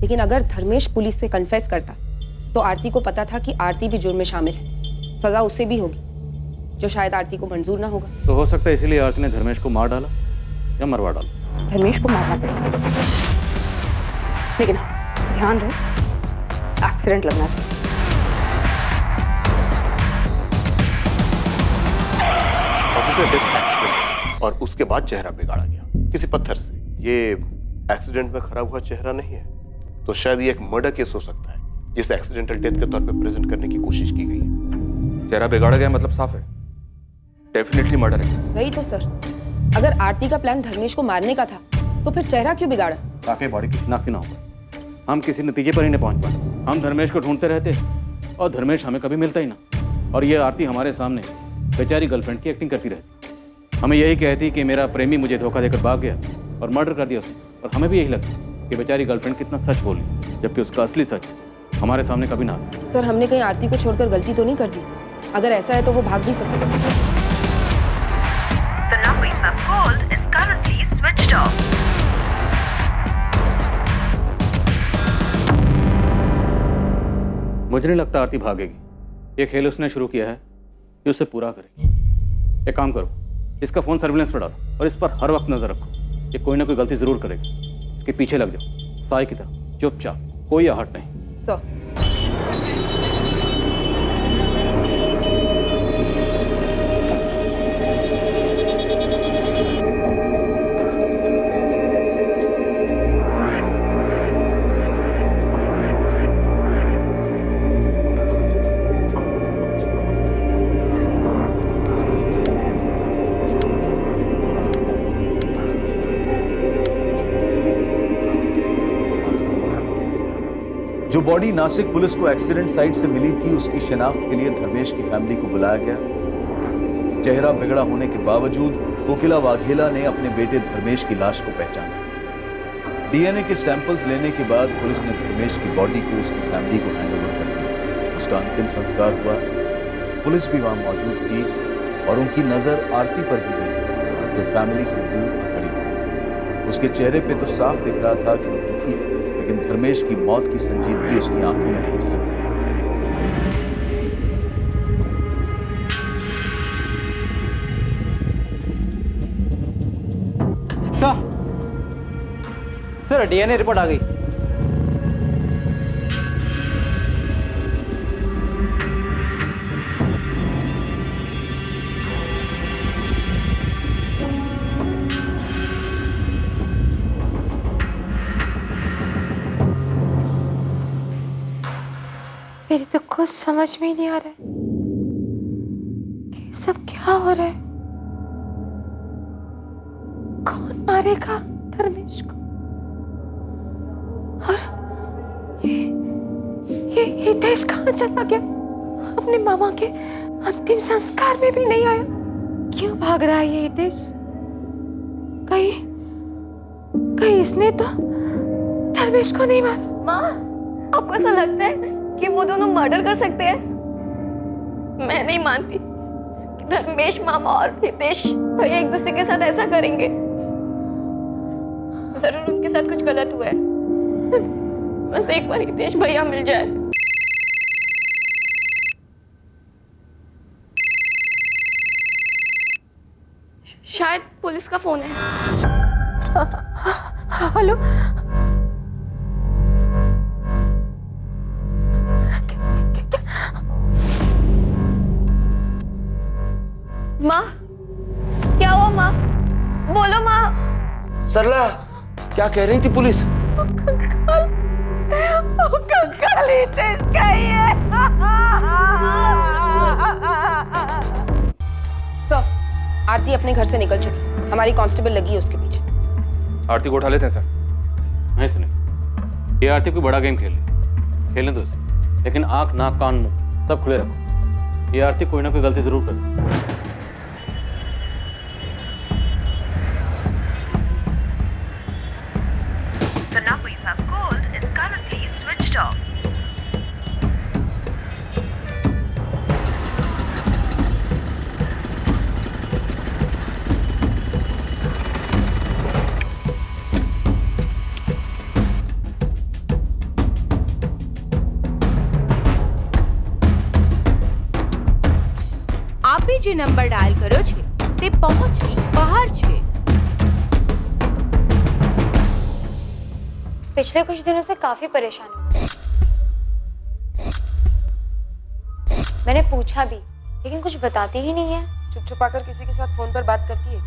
Speaker 6: लेकिन अगर धर्मेश पुलिस से कन्फेस करता तो आरती को पता था कि आरती भी जुर्म में शामिल है। सजा उसे भी होगी, जो शायद आरती को मंजूर ना होगा।
Speaker 5: तो हो सकता है इसीलिए आरती ने धर्मेश को मार डाला या मरवा डाला।
Speaker 2: धर्मेश को मारना पड़ेगा, लेकिन ध्यान रहे एक्सीडेंट लगना चाहिए।
Speaker 7: और उसके बाद चेहरा बिगाड़ा गया किसी पत्थर से। ये एक्सीडेंट में खराब हुआ चेहरा नहीं है, तो शायद ये एक मर्डर केस हो सकता है जिसे एक्सीडेंटल डेथ के तौर पे प्रेजेंट करने की कोशिश की गई है।
Speaker 12: चेहरा बिगाड़ा गया मतलब साफ है, डेफिनेटली मर्डर है।
Speaker 6: वही तो सर, अगर आरती का प्लान धर्मेश को मारने का था तो फिर चेहरा क्यों बिगाड़ा?
Speaker 5: ताकि बॉडी की शिनाख्त ना हो। हम किसी नतीजे पर ही नहीं पहुंच पाए। हम धर्मेश को ढूंढते रहते और धर्मेश हमें कभी मिलता ही ना। और ये आरती हमारे सामने बेचारी गर्लफ्रेंड की एक्टिंग करती रहती, हमें यही कहती कि मेरा प्रेमी मुझे धोखा देकर भाग गया और मर्डर कर दिया उसने। और हमें भी यही लगता कि बेचारी गर्लफ्रेंड कितना सच बोली, जबकि उसका असली सच हमारे सामने कभी ना आया।
Speaker 6: सर, हमने कहीं आरती को छोड़कर गलती तो नहीं कर दी? अगर ऐसा है तो वो भाग भी सकती है।
Speaker 19: The number you have called is currently switched off.
Speaker 5: मुझे नहीं लगता आरती भागेगी। ये खेल उसने शुरू किया है कि उसे पूरा करेगी। एक काम करो, इसका फोन सर्विलेंस पर डालो और इस पर हर वक्त नजर रखो। ये कोई ना कोई गलती जरूर करेगी। इसके पीछे लग जाओ, साई की तरह चुपचाप, कोई आहट नहीं।
Speaker 6: सर,
Speaker 20: जो बॉडी नासिक पुलिस को एक्सीडेंट साइट से मिली थी, उसकी शिनाख्त के लिए धर्मेश की फैमिली को बुलाया गया। चेहरा बिगड़ा होने के बावजूद कोकिला वाघेला ने अपने बेटे धर्मेश की लाश को पहचाना। डीएनए के सैंपल्स लेने के बाद पुलिस ने धर्मेश की बॉडी को उसकी फैमिली को हैंडओवर कर दिया। उसका अंतिम संस्कार हुआ। पुलिस भी वहां मौजूद थी और उनकी नजर आरती पर भी गई, जो फैमिली से दूर खड़ी थी। उसके चेहरे पे तो साफ दिख रहा था कि वो दुखी है, लेकिन धर्मेश की मौत की संजीदगी उसकी आंखों में नहीं झलक रही।
Speaker 17: सर डीएनए रिपोर्ट आ गई।
Speaker 21: मेरी तो कुछ समझ में ही नहीं आ रहा है कि सब क्या हो रहा है। कौन मारेगा धर्मेश को? और ये हितेश कहाँ चला गया? अपने मामा के अंतिम संस्कार में भी नहीं आया। क्यों भाग रहा है ये हितेश? कहीं कहीं इसने तो धर्मेश को नहीं मारा?
Speaker 14: माँ, आपको ऐसा लगता है कि वो दोनों मर्डर कर सकते हैं? मैं नहीं मानती कि धर्मेश मामा और हितेश भैया एक दूसरे के साथ ऐसा करेंगे। जरूर उनके साथ कुछ गलत हुआ है। बस एक बार हितेश भैया मिल जाए। शायद पुलिस का फोन है।
Speaker 21: हेलो,
Speaker 14: माँ, क्या हुआ माँ? बोलो माँ।
Speaker 20: सरला, क्या कह रही थी पुलिस?
Speaker 21: कंकाल हितेश का ही है।
Speaker 6: सर, आरती अपने घर से निकल चुकी। हमारी कांस्टेबल लगी है उसके पीछे।
Speaker 5: आरती को उठा लेते हैं सर। नहीं सुनिए, ये आरती कोई बड़ा गेम खेलने दो उसे, लेकिन आंख नाक कान मुंह सब खुले रखो। ये आरती कोई ना कोई गलती जरूर करे।
Speaker 19: The number you have called is currently switched off.
Speaker 9: આપે જે નંબર ડાયલ કર્યો છે તે પહોંચની બહાર છે।
Speaker 21: पिछले कुछ दिनों से काफी परेशान हूँ। मैंने पूछा भी, लेकिन कुछ बताती ही नहीं है।
Speaker 6: चुप छुपाकर किसी के साथ फोन पर बात करती है?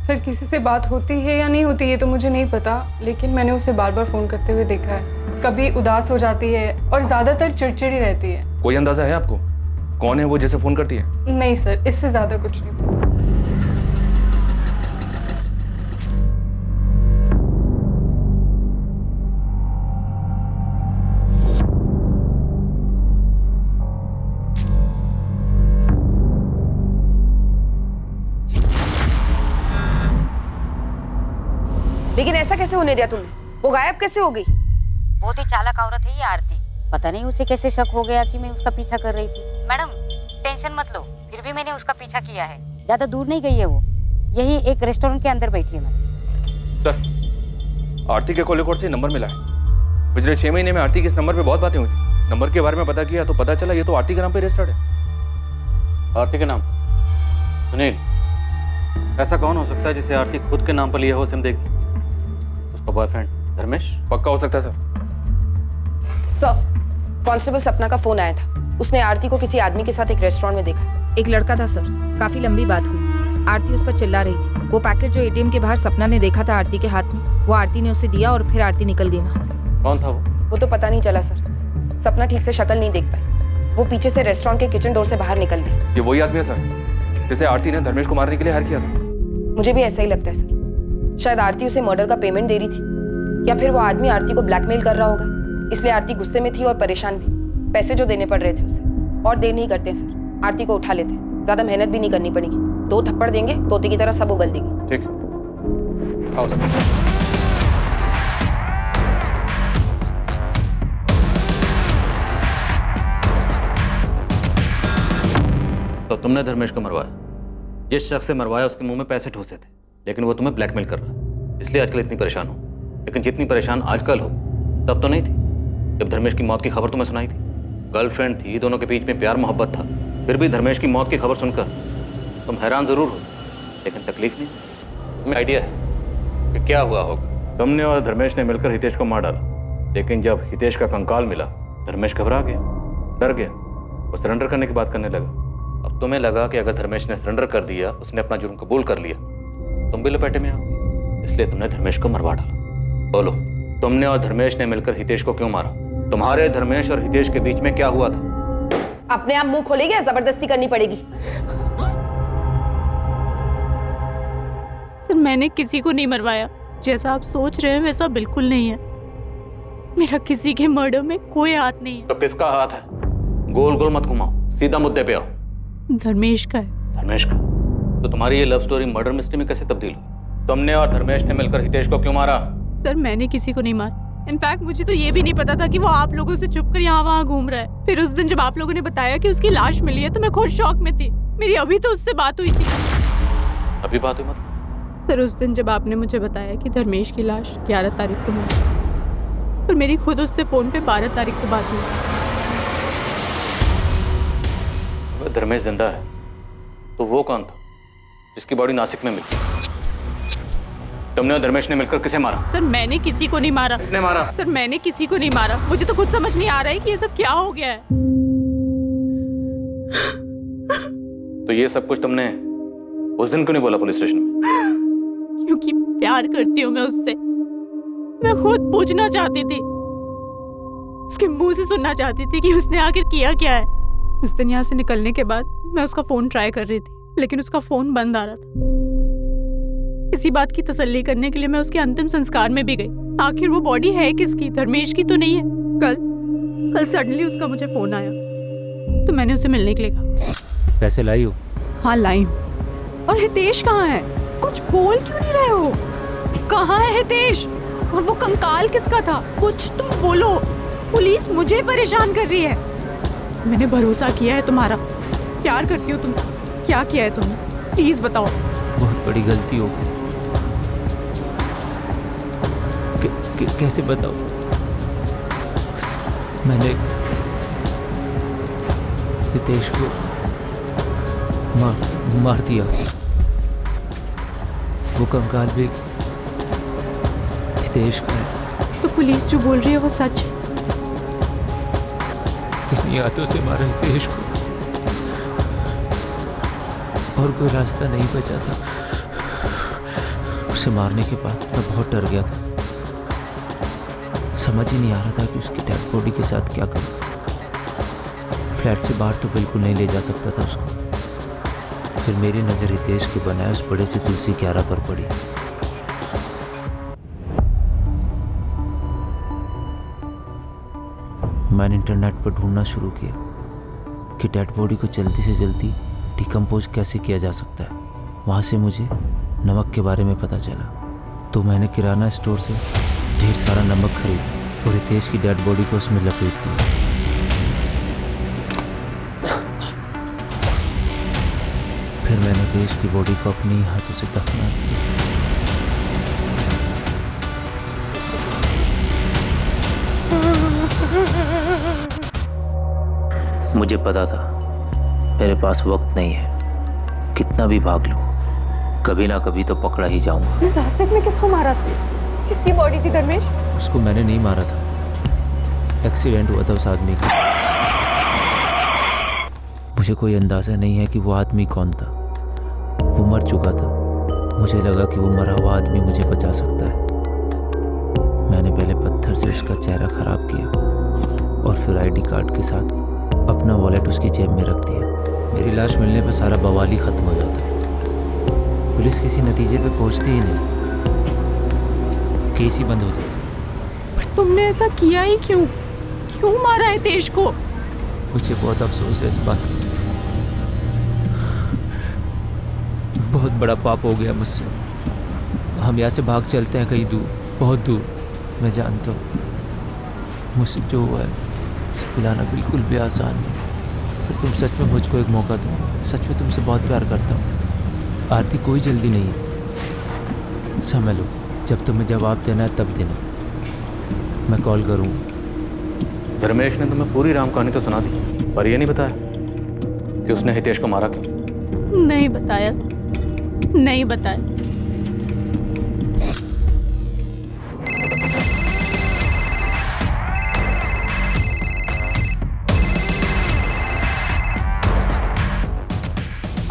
Speaker 22: सर, किसी से बात होती है या नहीं होती ये तो मुझे नहीं पता, लेकिन मैंने उसे बार बार फोन करते हुए देखा है। कभी उदास हो जाती है और ज्यादातर चिड़चिड़ी रहती है।
Speaker 12: कोई अंदाजा है आपको कौन है वो जिसे फोन करती है?
Speaker 22: नहीं सर, इससे ज्यादा कुछ नहीं पता।
Speaker 6: लेकिन ऐसा कैसे होने दिया तुमने? वो गायब कैसे हो गई?
Speaker 23: बहुत ही चालाक औरत है ये आरती। पता नहीं उसे कैसे शक हो गया कि मैं उसका पीछा कर रही थी। मैडम टेंशन मत लो, फिर भी मैंने उसका पीछा किया है। ज्यादा दूर नहीं गई है वो, यही एक रेस्टोरेंट के अंदर बैठी है। मैं
Speaker 12: सर, आरती के कॉल से नंबर मिला है। पिछले 6 महीने में आरती के इस नंबर पे बहुत बातें हुई थी। नंबर के बारे में पता किया तो पता चला ये तो आरती के नाम पे रजिस्टर्ड है।
Speaker 5: आरती के नाम? सुनील, ऐसा कौन हो सकता है जिसे आरती खुद के नाम पर लिया हो सिम देगी? उसका बॉयफ्रेंड धर्मेश?
Speaker 12: पक्का हो सकता है सर।
Speaker 6: सर, कांस्टेबल सपना का फोन आया था। उसने आरती को किसी आदमी के साथ एक रेस्टोरेंट में देखा। एक लड़का था सर, काफी लंबी बात हुई। आरती उस पर चिल्ला रही थी। वो पैकेट जो एटीएम के बाहर सपना ने देखा था आरती के हाथ में, वो आरती ने उसे दिया और फिर आरती निकल गई वहां से।
Speaker 5: कौन था
Speaker 6: वो तो पता नहीं चला सर। सपना ठीक से शक्ल नहीं देख पाई। वो पीछे से रेस्टोरेंट के किचन डोर से बाहर निकल गई।
Speaker 12: ये वही आदमी है सर जिसे आरती ने धर्मेश को मारने के लिए हायर किया था।
Speaker 6: मुझे भी ऐसा ही लगता है सर। शायद आरती उसे मर्डर का पेमेंट दे रही थी, या फिर वो आदमी आरती को ब्लैकमेल कर रहा होगा, इसलिए आरती गुस्से में थी और परेशान भी। पैसे जो देने पड़ रहे थे उसे। और देर नहीं करते सर, आरती को उठा लेते। ज्यादा मेहनत भी नहीं करनी पड़ेगी। 2 थप्पड़ देंगे, तोते की तरह सब उगल देगी।
Speaker 5: ठीक है, आओ सर। तो तुमने धर्मेश को मरवाया। जिस शख्स से मरवाया उसके मुंह में पैसे ठूसे थे, लेकिन वो तुम्हें ब्लैकमेल कर रहा है, इसलिए आजकल इतनी परेशान हो। लेकिन जितनी परेशान आजकल हो तब तो नहीं थी जब धर्मेश की मौत की खबर तुम्हें सुनाई थी। गर्लफ्रेंड थी, दोनों के बीच में प्यार मोहब्बत था, फिर भी धर्मेश की मौत की खबर सुनकर तुम हैरान जरूर हो, लेकिन तकलीफ नहीं। तुम्हें आइडिया है कि क्या हुआ होगा? तुमने और धर्मेश ने मिलकर हितेश को मार डाला, लेकिन जब हितेश का कंकाल मिला धर्मेश घबरा गया, डर गया, वो सरेंडर करने की बात करने लगा। अब तुम्हें लगा कि अगर धर्मेश ने सरेंडर कर दिया, उसने अपना जुर्म कबूल कर लिया, तुम भी लपेटे में आओ, इसलिए तुमने धर्मेश को मरवा डाला। बोलो, तुमने और धर्मेश ने मिलकर हितेश को क्यों मारा? तुम्हारे धर्मेश और हितेश के बीच में क्या हुआ था?
Speaker 6: अपने आप मुंह खोलेगी या जबरदस्ती करनी पड़ेगी?
Speaker 2: सर, मैंने किसी को नहीं मरवाया। जैसा आप सोच रहे हैं वैसा बिल्कुल नहीं है। मेरा किसी के मर्डर में कोई हाथ नहीं है।
Speaker 5: तो किसका हाथ है? गोल गोल मत घुमाओ, सीधा मुद्दे पे आओ।
Speaker 2: धर्मेश का है।
Speaker 5: धर्मेश का? तो तुम्हारी ये लव स्टोरी मर्डर मिस्ट्री में कैसे तब्दील हुई? तुमने और धर्मेश ने मिलकर हितेश को क्यों मारा?
Speaker 2: सर मैंने किसी को नहीं मारा। इनफैक्ट मुझे तो ये भी नहीं पता था कि वो आप लोगों से छुपकर यहाँ वहाँ घूम रहा है। फिर उस दिन जब आप लोगों ने बताया कि उसकी लाश मिली है तो मैं खुद शॉक में थी। मेरी अभी तो उससे बात हुई थी।
Speaker 5: अभी बात हुई मतलब?
Speaker 2: सर उस दिन जब आपने मुझे बताया कि धर्मेश की लाश 11 तारीख को मिली, और मेरी खुद उससे फोन पे 12 तारीख को बात हुई।
Speaker 5: अगर धर्मेश जिंदा है तो वो कौन था जिसकी बॉडी नासिक में मिली? तुमने और धर्मेश ने मिलकर किसे मारा?
Speaker 2: सर मैंने किसी को नहीं मारा।
Speaker 5: किसने मारा?
Speaker 2: सर मैंने किसी को नहीं मारा। मुझे तो खुद समझ नहीं आ रहा है कि ये सब क्या हो गया है।
Speaker 5: तो ये सब कुछ तुमने उस दिन क्यों नहीं बोला पुलिस स्टेशन में?
Speaker 2: क्योंकि प्यार करती हूँ मैं उससे। मैं खुद पूछना चाहती थी, उसके मुंह से सुनना चाहती थी कि उसने आखिर किया क्या है। उस दिन यहाँ से निकलने के बाद मैं उसका फोन ट्राई कर रही थी, लेकिन उसका फोन बंद आ रहा था। इसी बात की तसल्ली करने के लिए मैं उसके अंतिम संस्कार में भी गई। आखिर वो बॉडी है किसकी? धर्मेश की तो नहीं है। कल सडनली उसका मुझे फोन आया तो मैंने उसे मिलने के लिए कहा।
Speaker 3: पैसे लाई हो?
Speaker 2: हाँ लाई हूँ। और हितेश कहाँ है? कुछ बोल क्यों नहीं रहे हो? कहाँ है हितेश? और वो कंकाल किसका था? कुछ तो बोलो। पुलिस मुझे परेशान कर रही है। मैंने भरोसा किया है तुम्हारा, प्यार करती हूँ तुमसे। क्या किया है तुमने? प्लीज बताओ।
Speaker 3: बहुत बड़ी गलती हो गई। कैसे बताओ? मैंने हितेश को मार दिया। वो कंकाल भी हितेश का है।
Speaker 2: तो पुलिस जो बोल रही है वो सच है?
Speaker 3: इन्हीं हाथों से मारा हितेश को, और कोई रास्ता नहीं बचा था। उसे मारने के बाद मैं बहुत डर गया था। समझ ही नहीं आ रहा था कि उसकी डेड बॉडी के साथ क्या करूं। फ्लैट से बाहर तो बिल्कुल नहीं ले जा सकता था उसको। फिर मेरी नज़र हितेश के बनाए उस बड़े से तुलसी क्यारा पर पड़ी। मैंने इंटरनेट पर ढूंढना शुरू किया कि डेड बॉडी को जल्दी से जल्दी डिकम्पोज कैसे किया जा सकता है। वहाँ से मुझे नमक के बारे में पता चला, तो मैंने किराना स्टोर से ढेर सारा नमक खरीदा और हितेश की डेड बॉडी को उसमें लपेट दिया। फिर मैंने हितेश की बॉडी को अपने हाथों से दफना दिया। मुझे पता था मेरे पास वक्त नहीं है। कितना भी भाग लूं, कभी ना कभी तो पकड़ा ही जाऊंगा।
Speaker 22: नासिक में किसको मारा था? किसकी बॉडी थी धर्मेश?
Speaker 3: उसको मैंने नहीं मारा था, एक्सीडेंट हुआ था उस आदमी का। मुझे कोई अंदाजा नहीं है कि वो आदमी कौन था। वो मर चुका था। मुझे लगा कि वो मरा हुआ आदमी मुझे बचा सकता है। मैंने पहले पत्थर से उसका चेहरा खराब किया और फिर आईडी कार्ड के साथ अपना वॉलेट उसकी जेब में रख दिया। मेरी लाश मिलने पर सारा बवाल ही खत्म हो जाता है। पुलिस किसी नतीजे पे पहुंचती ही नहीं, केस ही बंद हो जाता।
Speaker 2: पर तुमने ऐसा किया ही क्यों? क्यों मारा है हितेश को?
Speaker 3: मुझे बहुत अफसोस है इस बात का। बहुत बड़ा पाप हो गया मुझसे। हम यहाँ से भाग चलते हैं कहीं दूर, बहुत दूर। मैं जानता हूँ मुझसे जो हुआ है उसे भुलाना बिल्कुल भी आसान नहीं। तो तुम सच में मुझको एक मौका दो। सच में तुमसे बहुत प्यार करता हूँ। आरती कोई जल्दी नहीं है, समझ लो। जब तुम्हें जवाब देना है तब देना, मैं कॉल करूँगा।
Speaker 5: धर्मेश ने तुम्हें पूरी राम कहानी तो सुना दी, पर ये नहीं बताया कि उसने हितेश को मारा क्यों।
Speaker 2: नहीं बताया, नहीं बताया।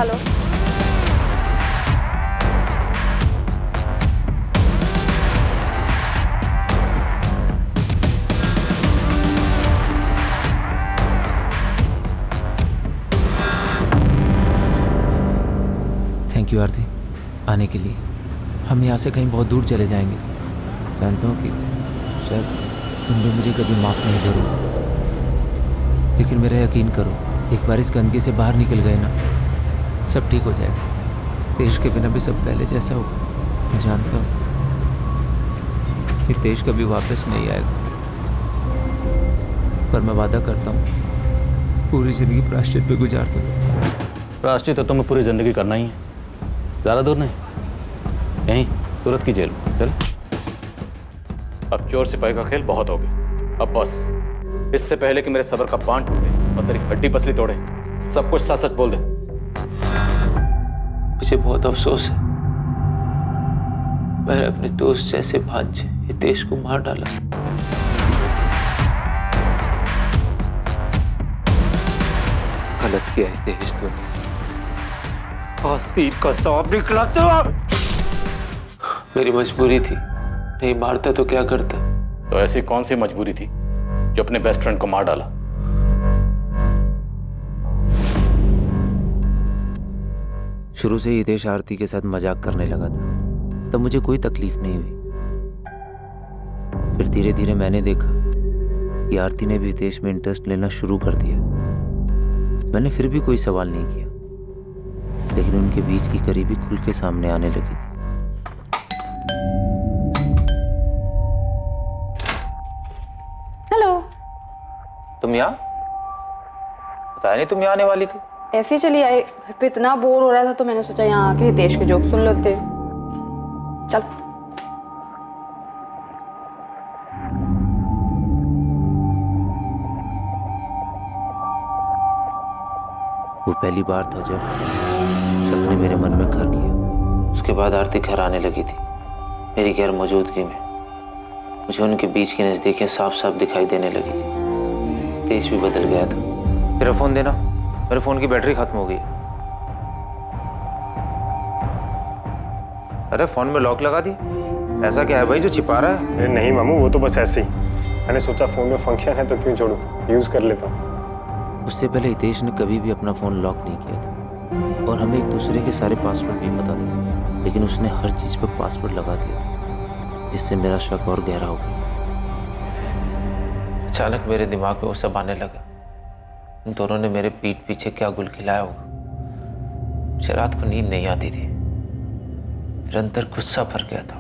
Speaker 6: हेलो,
Speaker 3: थैंक यू आरती आने के लिए। हम यहाँ से कहीं बहुत दूर चले जाएंगे। जानता हूँ कि शायद तुमने मुझे कभी माफ़ नहीं करोगे, लेकिन मेरा यकीन करो, एक बार इस गंदगी से बाहर निकल गए ना, सब ठीक हो जाएगा। हितेश के बिना भी सब पहले जैसा होगा, मैं जानता हूँ। हितेश कभी वापस नहीं आएगा, पर मैं वादा करता हूँ पूरी जिंदगी प्रायश्चित पे गुजार दूंगा।
Speaker 5: प्रायश्चित तो तुम्हें पूरी जिंदगी करना ही है, ज़्यादा दूर नहीं, यहीं सूरत की जेल में। चल, अब चोर सिपाही का खेल बहुत हो गया, अब बस। इससे पहले कि मेरे सब्र का बांध टूटे और तेरी हड्डी पसली तोड़े, सब कुछ सच सच बोल दे।
Speaker 3: मुझे बहुत अफसोस है, मैंने अपने दोस्त जैसे भांजे हितेश को मार डाला। गलत किया हितेश तूने, तीर का सांप निकला तो। मेरी मजबूरी थी, नहीं मारता तो क्या करता।
Speaker 5: तो ऐसी कौन सी मजबूरी थी जो अपने बेस्ट फ्रेंड को मार डाला?
Speaker 3: शुरू से ही हितेश आरती के साथ मजाक करने लगा था, तब मुझे कोई तकलीफ नहीं हुई। फिर धीरे धीरे मैंने देखा कि आरती ने भी हितेश में इंटरेस्ट लेना शुरू कर दिया। मैंने फिर भी कोई सवाल नहीं किया, लेकिन उनके बीच की करीबी खुल के सामने आने लगी थी।
Speaker 2: हेलो,
Speaker 3: तुम यहाँ? बताया नहीं तुम यहाँ आने वाली थी।
Speaker 2: ऐसे ही चली आई, घर पे इतना बोर हो रहा था तो मैंने सोचा यहाँ आके हितेश के जोक सुन लेते। चल।
Speaker 3: वो पहली बार था जब शक ने मेरे मन में घर किया। उसके बाद आरती घर आने लगी थी मेरी गैर मौजूदगी में। मुझे उनके बीच की नजदीकियां साफ साफ दिखाई देने लगी थी। तेज भी बदल गया था। मेरा फोन देना, मेरे फोन की बैटरी खत्म हो गई। अरे फोन में लॉक लगा दी, ऐसा क्या है भाई जो छिपा रहा है?
Speaker 4: अरे नहीं मामू, वो तो बस ऐसे ही। मैंने सोचा फोन में फंक्शन है तो क्यों छोड़ूं, यूज कर लेता हूँ।
Speaker 3: उससे पहले हितेश ने कभी भी अपना फोन लॉक नहीं किया था और हमें एक दूसरे के सारे पासवर्ड भी पता थे, लेकिन उसने हर चीज पर पासवर्ड लगा दिया था, जिससे मेरा शक और गहरा हो गया। अचानक मेरे दिमाग में वो सब आने लगा। उन दोनों ने मेरे पीठ पीछे क्या गुल खिलाया होगा। मुझे रात को नींद नहीं आती थी, फिर अंदर गुस्सा भर गया था।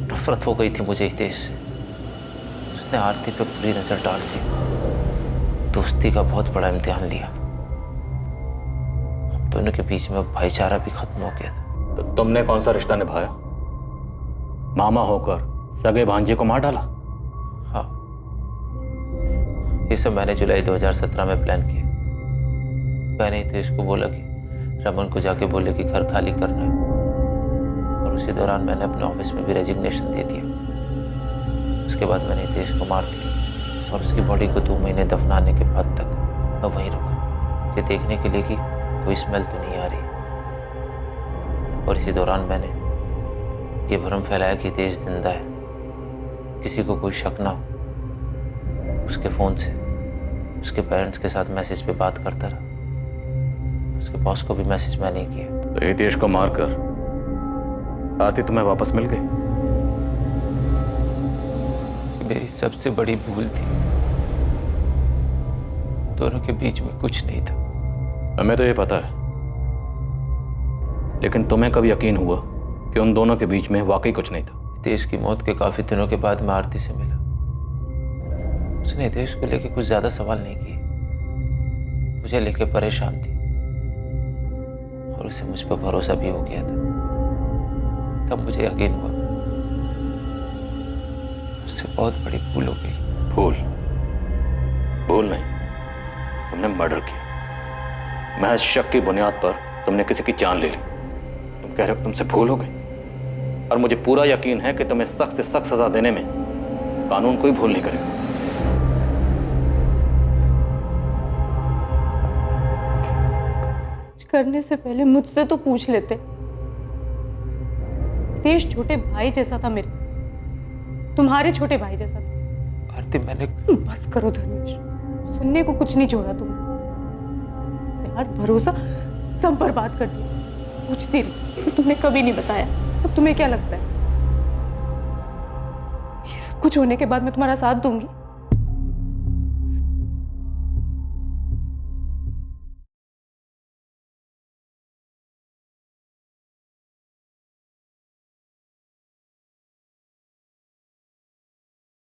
Speaker 3: नफरत हो गई थी मुझे हितेश से। उसने आरती पे बुरी नजर डाल दी, दोस्ती का बहुत बड़ा इम्तिहान लिया। हम दोनों के बीच में भाईचारा भी खत्म हो गया था।
Speaker 5: तो तुमने कौन सा रिश्ता निभाया? मामा होकर सगे भांजे को मार डाला?
Speaker 3: हाँ, ये सब मैंने जुलाई 2017 में प्लान किया। मैंने हितेश को बोला कि रमन को जाके बोले कि घर खाली करना है, और उसी दौरान मैंने अपने ऑफिस में भी रेजिग्नेशन दे दिया। उसके बाद मैंने हितेश को मार दिया और उसकी बॉडी को 2 महीने दफनाने के बाद तक मैं वहीं रुका, ये देखने के लिए कि कोई स्मेल तो नहीं आ रही। और इसी दौरान मैंने ये भ्रम फैलाया कि हितेश जिंदा है, किसी को कोई शक ना हो। उसके फ़ोन से उसके पेरेंट्स के साथ मैसेज पे बात करता रहा। उसके बॉस को भी मैसेज मैंने ही किया।
Speaker 5: तो हितेश को मारकर आरती तुम्हें वापस मिल गई?
Speaker 3: मेरी सबसे बड़ी भूल थी। दोनों के बीच में कुछ नहीं था।
Speaker 5: हमें तो ये पता है, लेकिन तुम्हें कब यकीन हुआ कि उन दोनों के बीच में वाकई कुछ नहीं था?
Speaker 3: हितेश की मौत के काफी दिनों के बाद मैं आरती से मिला। उसने हितेश को लेके कुछ ज्यादा सवाल नहीं किए, मुझे लेके परेशान थी और उसे मुझ पर भरोसा भी हो गया था। तब मुझे यकीन हुआ उससे बहुत बड़ी भूल हो गई।
Speaker 5: भूल? भूल नहीं, तुमने मर्डर किया। महज शक की बुनियाद पर तुमने किसी की जान ले ली। तुम कह रहे हो तुमसे भूल हो गई, और मुझे पूरा यकीन है कि तुम्हें सख्त से सख्त सजा देने में कानून कोई भूल नहीं करेगा।
Speaker 22: करने से पहले मुझसे तो पूछ लेते। हितेश छोटे भाई जैसा था मेरे, तुम्हारे छोटे भाई जैसा था।
Speaker 3: आरती मैंने
Speaker 22: बस करो धर्मेश, सुनने को कुछ नहीं छोड़ा तुमने। प्यार भरोसा सब बर्बाद कर दिया। पूछती रही, तुमने कभी नहीं बताया। अब तुम्हें क्या लगता है ये सब कुछ होने के बाद मैं तुम्हारा साथ दूंगी?